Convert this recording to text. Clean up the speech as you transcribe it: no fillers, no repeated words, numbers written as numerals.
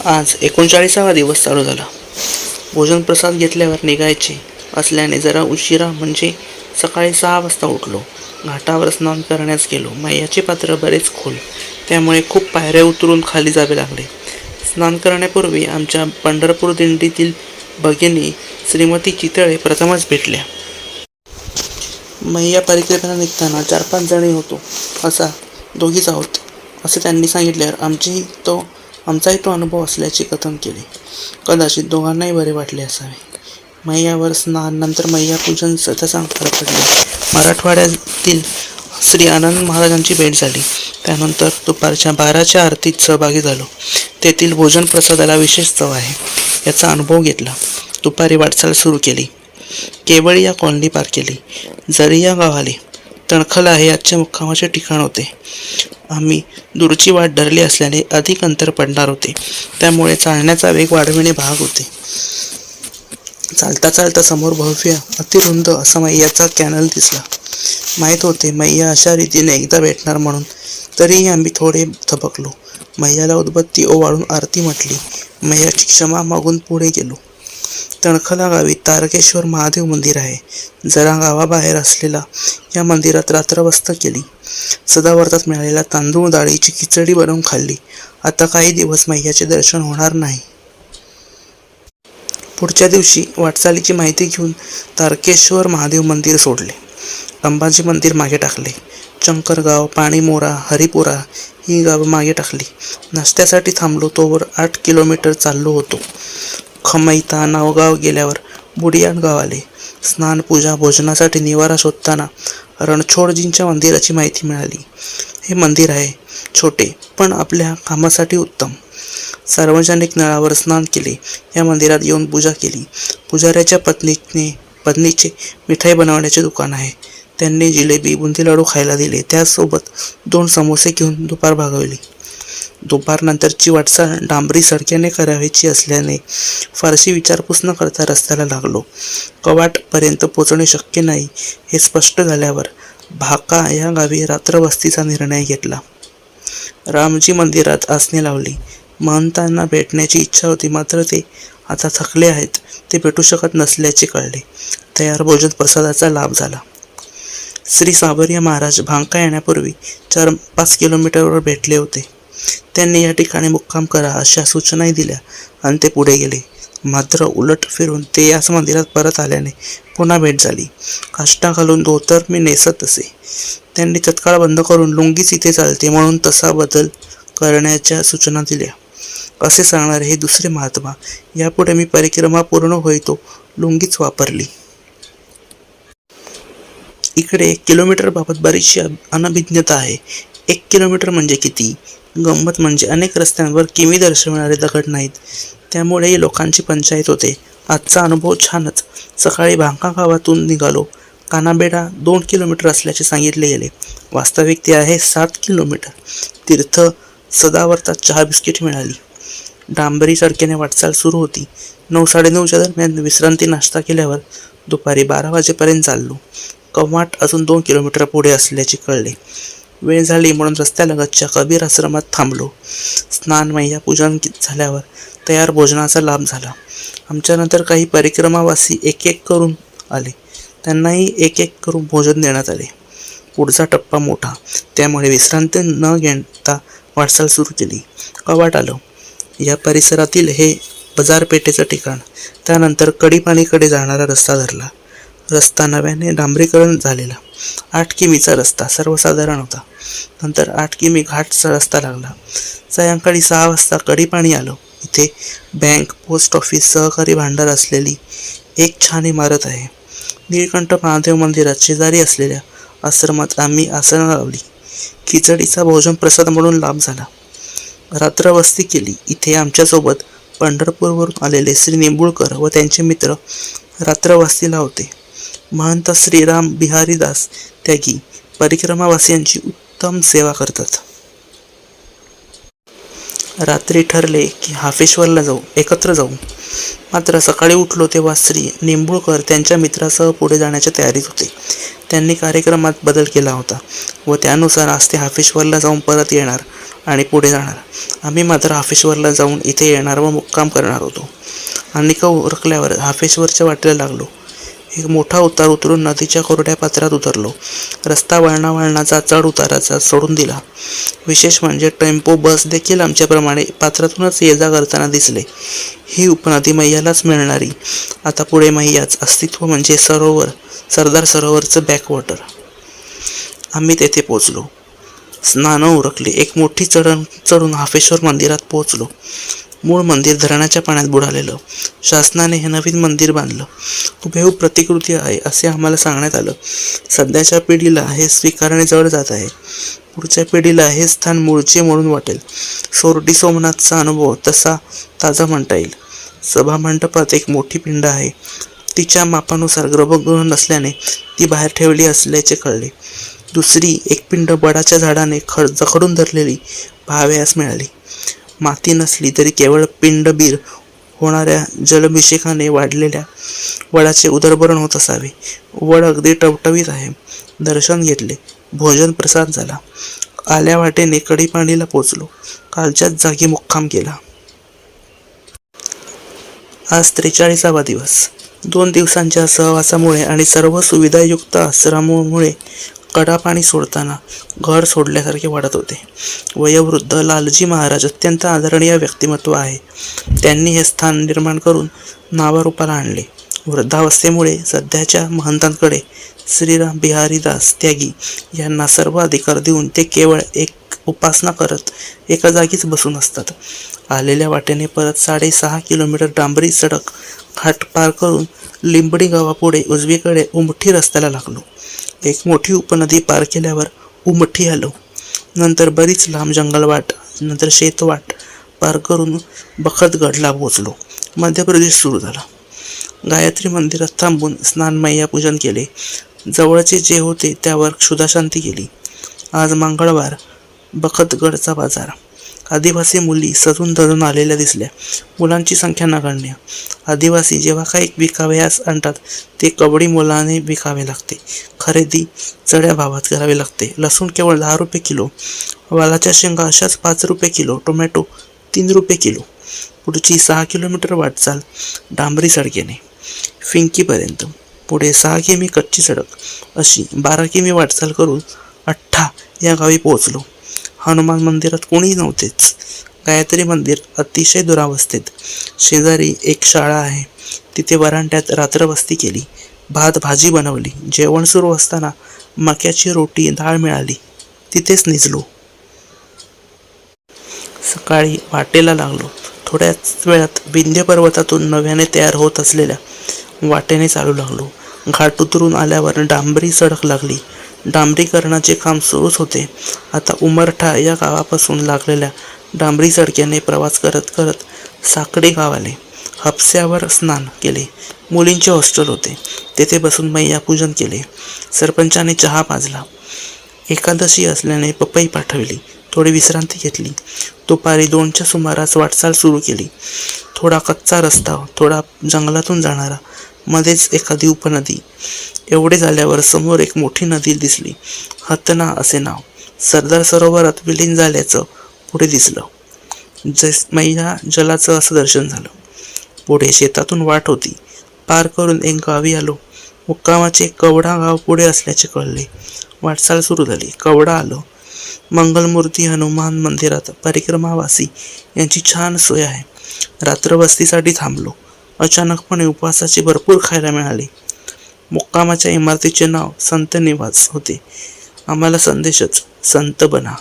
आज 39वा दिवस चालू झाला. भोजन प्रसाद घेतल्यावर निघायचे असल्याने जरा उशिरा म्हणजे सकाळी 6 वाजता उठलो. घाटावर स्नान करण्यास गेलो. मैयाचे पात्र बरेच खोल, त्यामुळे खूप पायऱ्या उतरून खाली जावे लागले. स्नान करण्यापूर्वी आमच्या पंढरपूर दिंडीतील भगिनी श्रीमती चितळे प्रथमच भेटल्या. मैया परिक्रमेला निघताना 4-5 जणी होतो, असा दोघीच आहोत असे त्यांनी सांगितल्यावर आमचाही तो अनुभव असल्याचे कथन केले. कदाचित दोघांनाही बरे वाटले असावे. मैयावर स्नान नंतर मैया पूजन सतसा पार पडले. मराठवाड्यातील श्री आनंद महाराजांची भेट झाली. त्यानंतर दुपारच्या 12च्या आरतीत सहभागी झालो. तेथील भोजन प्रसादाला विशेष चव आहे याचा अनुभव घेतला. दुपारी वाटचाल सुरू केली. केवळिया कॉलनी पार केली. जरिया गाव आले. तणखला हे आजच्या मुक्कामाचे ठिकाण होते. आम्ही दूरची वाट धरली असल्याने अधिक अंतर पडणार होते, त्यामुळे चालण्याचा वेग वाढविणे भाग होते. चालता चालता समोर भव्य अतिरुंद असा मैयाचा कॅनल दिसला. माहीत होते मैया अशा रीतीने एकदा भेटणार म्हणून, तरीही आम्ही थोडे थबकलो. मैयाला उदबत्ती ओवाळून आरती म्हटली. मैयाची क्षमा मागून पुढे गेलो. तणखला गावी तारकेश्वर महादेव मंदिर आहे. जरा गावाबाहेर असलेला या मंदिरात रात्रवस्त केली. सदाव्रतात मिळालेला तांदूळ डाळीची खिचडी बनवून खाल्ली. आता काही दिवस मैयाचे दर्शन होणार नाही. पुढच्या दिवशी वाटचालीची माहिती घेऊन तारकेश्वर महादेव मंदिर सोडले. अंबाजी मंदिर मागे टाकले. चंकरगाव, पाणीमोरा, हरिपुरा ही गावं मागे टाकली. नाश्त्यासाठी थांबलो तोवर 8 किलोमीटर चाललो होतो. खमैता नावगाव गेल्यावर बुडियाण गाव आले. स्नान, पूजा, भोजनासाठी निवारा शोधताना रणछोडजींच्या मंदिराची माहिती मिळाली. हे मंदिर आहे छोटे, पण आपल्या कामासाठी उत्तम. सार्वजनिक नळावर स्नान केले. या मंदिरात येऊन पूजा केली. पुजाऱ्याच्या पत्नीचे मिठाई बनवण्याचे दुकान आहे. त्यांनी जिलेबी, बुंदी लाडू खायला दिले. त्यासोबत 2 समोसे घेऊन दुपार भागवली. दुपारनंतरची वाटचाल डांबरी सडक्याने करायची असल्याने फारशी विचारपूस न करता रस्त्याला लागलो. कवाटपर्यंत पोचणे शक्य नाही हे स्पष्ट झाल्यावर भाका या गावी रात्रवस्तीचा निर्णय घेतला. रामजी मंदिरात आसने लावली. महंतांना भेटण्याची इच्छा होती, मात्र ते आता थकले आहेत. ते भेटू शकत नसल्याचे कळले. तयार भोजन प्रसादाचा लाभ झाला. श्री साबरिया महाराज भांका येण्यापूर्वी 4-5 किलोमीटरवर भेटले होते. त्यांनी या ठिकाणी मुक्काम करा अशा सूचनाही दिल्या आणि ते पुढे गेले. मात्र उलट फिरून ते याच मंदिरात परत आल्याने पुन्हा भेट झाली. काष्टा घालून धोतर मी नेसत असे. त्यांनी तत्काळ बंद करून लुंगीच इथे चालते म्हणून तसा बदल करण्याच्या सूचना दिल्या. असे सांगणारे हे दुसरे महात्मा. यापुढे मी परिक्रमा पूर्ण होईतो लुंगीच वापरली. इकडे किलोमीटरबाबत बरीचशी अनभिज्ञता आहे. 1 किलोमीटर म्हणजे किती? गंमत म्हणजे अनेक रस्त्यांवर किमी दर्शवणारे दगड नाहीत, त्यामुळेही लोकांची पंचायत होते. आजचा अनुभव छानच. सकाळी भांका गावातून निघालो. कानाबेडा 2 किलोमीटर असल्याचे सांगितले गेले. वास्तविक ते आहे 7 किलोमीटर. तीर्थ सदाव्रतात चहा बिस्किट मिळाली. डांबरी सडकेने वाटचाल सुरू होती. 9-9:30च्या दरम्यान विश्रांती नाश्ता केल्यावर दुपारी 12 वाजेपर्यंत चाललो. कवाट अजून 2 किलोमीटर पुढे असल्याचे कळले. वेळ झाली म्हणून रस्त्यालगतच्या कबीर आश्रमात थांबलो. स्नान, मैया पूजन झाल्यावर तयार भोजनाचा लाभ झाला. आमच्यानंतर काही परिक्रमावासी एक करून आले. त्यांनाही एक करून भोजन देण्यात आले. पुढचा टप्पा मोठा, त्यामुळे विश्रांती न घेता वाटचाल सुरू केली. कवाट आलो. या परिसरातील हे बाजारपेठेचं ठिकाण. त्यानंतर कडीपाणीकडे जाणारा रस्ता धरला. रस्ता नव्याने डांबरीकरण झालेला. 8 किमीचा रस्ता सर्वसाधारण होता. नंतर 8 किमी घाटचा रस्ता लागला. सायंकाळी 6 वाजता कडीपाणी आलो. इथे बँक, पोस्ट ऑफिस, सहकारी भांडार असलेली एक छान इमारत आहे. निळकंठ महादेव मंदिरात शेजारी असलेल्या आश्रमात आम्ही आसनं लावली. खिचडीचा भोजन प्रसाद म्हणून लाभ झाला. रात्रवस्ती केली. इथे आमच्यासोबत पंढरपूरवरून आलेले श्री निंबुळकर व त्यांचे मित्र रात्रवस्तीला होते. महंत श्रीराम बिहारी दास त्यागी परिक्रमावासियांची उत्तम सेवा करतात. रात्री ठरले की हाफेश्वरला एकत्र जाऊ. मात्र सकाळी उठलो तेव्हा श्री निंबुळकर त्यांच्या मित्रासह पुढे जाण्याच्या तयारीत होते. त्यांनी कार्यक्रमात बदल केला होता व त्यानुसार आज ते हाफेश्वरला जाऊन परत येणार आणि पुढे जाणार. आम्ही मात्र हाफेश्वरला जाऊन इथे येणार व मुक्काम करणार होतो. अनिका उरकल्यावर हाफेश्वरच्या वाटेला लागलो. एक मोठा उतार उतरून नदीच्या कोरड्या पात्रात उतरलो. रस्ता वळणाचा चढ उताराचा सोडून दिला. विशेष म्हणजे टेम्पो बस देखील आमच्याप्रमाणे पात्रातूनच ये जा करताना दिसले. ही उपनदी मैयालाच मिळणारी. आता पुढे मैयाच अस्तित्व म्हणजे सरदार सरोवरचं बॅकवॉटर. आम्ही तेथे पोचलो. स्नानं उरकली. एक मोठी चढून हाफेश्वर मंदिरात पोहोचलो. मूळ मंदिर धरणाच्या पाण्यात बुडालेलं. शासनाने हे नवीन मंदिर बांधलं. हुबेहूब प्रतिकृती आहे असे आम्हाला सांगण्यात आलं. सध्याच्या पिढीला हे स्वीकारणे जड जात आहे. पुढच्या पिढीला हे स्थान मूळचे म्हणून वाटेल. सोरटी सोमनाथचा अनुभव तसा ताजा म्हणता येईल. सभामंडपात एक मोठी पिंड आहे. तिच्या मापानुसार गर्भगृह नसल्याने ती बाहेर ठेवली असल्याचे कळले. दुसरी एक पिंड बडाच्या झाडाने जखडून धरलेली पाहावयास मिळाली. माती नसली तरी केवळ पिंडबीर होणाऱ्या जलाभिषेकाने वाढलेल्या वडाचे उदरभरण होत असावे. वड अगदी टवटवीत आहे. दर्शन घेतले. भोजन प्रसाद झाला. आल्या वाटेने कडीपाणीला पोचलो. कालच्याच जागी मुक्काम केला. आज 43वा दिवस. 2 दिवसांच्या सहवासामुळे आणि सर्व सुविधायुक्त आश्रमामुळे कडापाणी सोडताना घर सोडल्यासारखे वाटत होते. वयोवृद्ध लालजी महाराज अत्यंत आदरणीय व्यक्तिमत्व आहे. त्यांनी हे स्थान निर्माण करून नावारूपाला आणले. वृद्धावस्थेमुळे सध्याच्या महंतांकडे श्रीराम बिहारीदास त्यागी यांना सर्व अधिकार देऊन ते केवळ एक उपासना करत एका जागीच बसून असतात. आलेल्या वाटेने परत 6.5 किलोमीटर डांबरी सडक घाट पार करून लिंबडी गावापुढे उजवीकडे उमठी रस्त्याला लागलो. एक मोठी उपनदी पार केल्यावर उमठी आलो. नंतर बरीच लांब जंगलवाट, नंतर शेतवाट पार करून बखतगडला पोहोचलो. मध्य प्रदेश सुरू झाला. गायत्री मंदिरात थांबून स्नान मैया पूजन केले. जवळचे जे होते त्यावर क्षुधाशांती केली. आज मंगळवार. बखतगडचा बाजार. आदिवासी मुली सजून धरून आलेल्या दिसल्या. मुलांची संख्या नगण्य. आदिवासी जेव्हा काही विकावयास आणतात ते कवडी मोलाने विकावे लागते. खरेदी चढ्या भावात करावी लागते. लसूण केवळ 10 रुपये किलो. वालाच्या शेंगा अशाच 5 रुपये किलो. टोमॅटो 3 रुपये किलो. पुढची 6 किलोमीटर वाटचाल डांबरी सडकेने फिंकीपर्यंत. पुढे 6 किमी कच्ची सडक. अशी 12 किमी वाटचाल करून अठ्ठा या गावी पोहोचलो. हनुमान मंदिरात कोणीही नव्हतेच. गायत्री मंदिर अतिशय दुरावस्थेत. शेजारी एक शाळा आहे. तिथे वरांड्यात रात्रवस्ती केली. भात भाजी बनवली. जेवण सुरू असताना मक्याची रोटी डाळ मिळाली. तिथेच निजलो. सकाळी वाटेला लागलो. थोड्याच वेळात विंध्य पर्वतातून नव्याने तयार होत असलेल्या वाटेने चालू लागलो. घाट उतरून आल्यावर डांबरी सडक लागली. डांबरीकरणाचे काम सुरूच होते. आता उमरठा या गावापासून लागलेल्या डांबरी सडक्याने प्रवास करत करत साकडे गाव आले. हापस्यावर स्नान केले. मुलींचे हॉस्टेल होते. तेथे बसून मैया पूजन केले. सरपंचाने चहा पाजला. एकादशी असल्याने पपई पाठवली. थोडी विश्रांती घेतली. दुपारी 2च्या सुमारास वाटचाल सुरू केली. थोडा कच्चा रस्ता, थोडा जंगलातून जाणारा, मध्येच एखादी उपनदी. एवढे झाल्यावर समोर एक मोठी नदी दिसली. हतना असे नाव. सरदार सरोवरात विलीन झाल्याचं पुढे दिसलं. मैया जलाचं असं दर्शन झालं. पुढे शेतातून वाट होती. पार करून एक गावी आलो. मुक्कामाचे कवडा गाव पुढे असल्याचे कळले. वाटचाल सुरू झाली. कवडा आलो. मंगलमूर्ती हनुमान मंदिरात परिक्रमावासी यांची छान सोय आहे. रात्रवस्तीसाठी थांबलो. अचानकपणे उपवासाचे भरपूर खायला मिळाले. मुक्कामाच्या इमारतीचे नाव संत निवास होते. आम्हाला संदेशच, संत बना.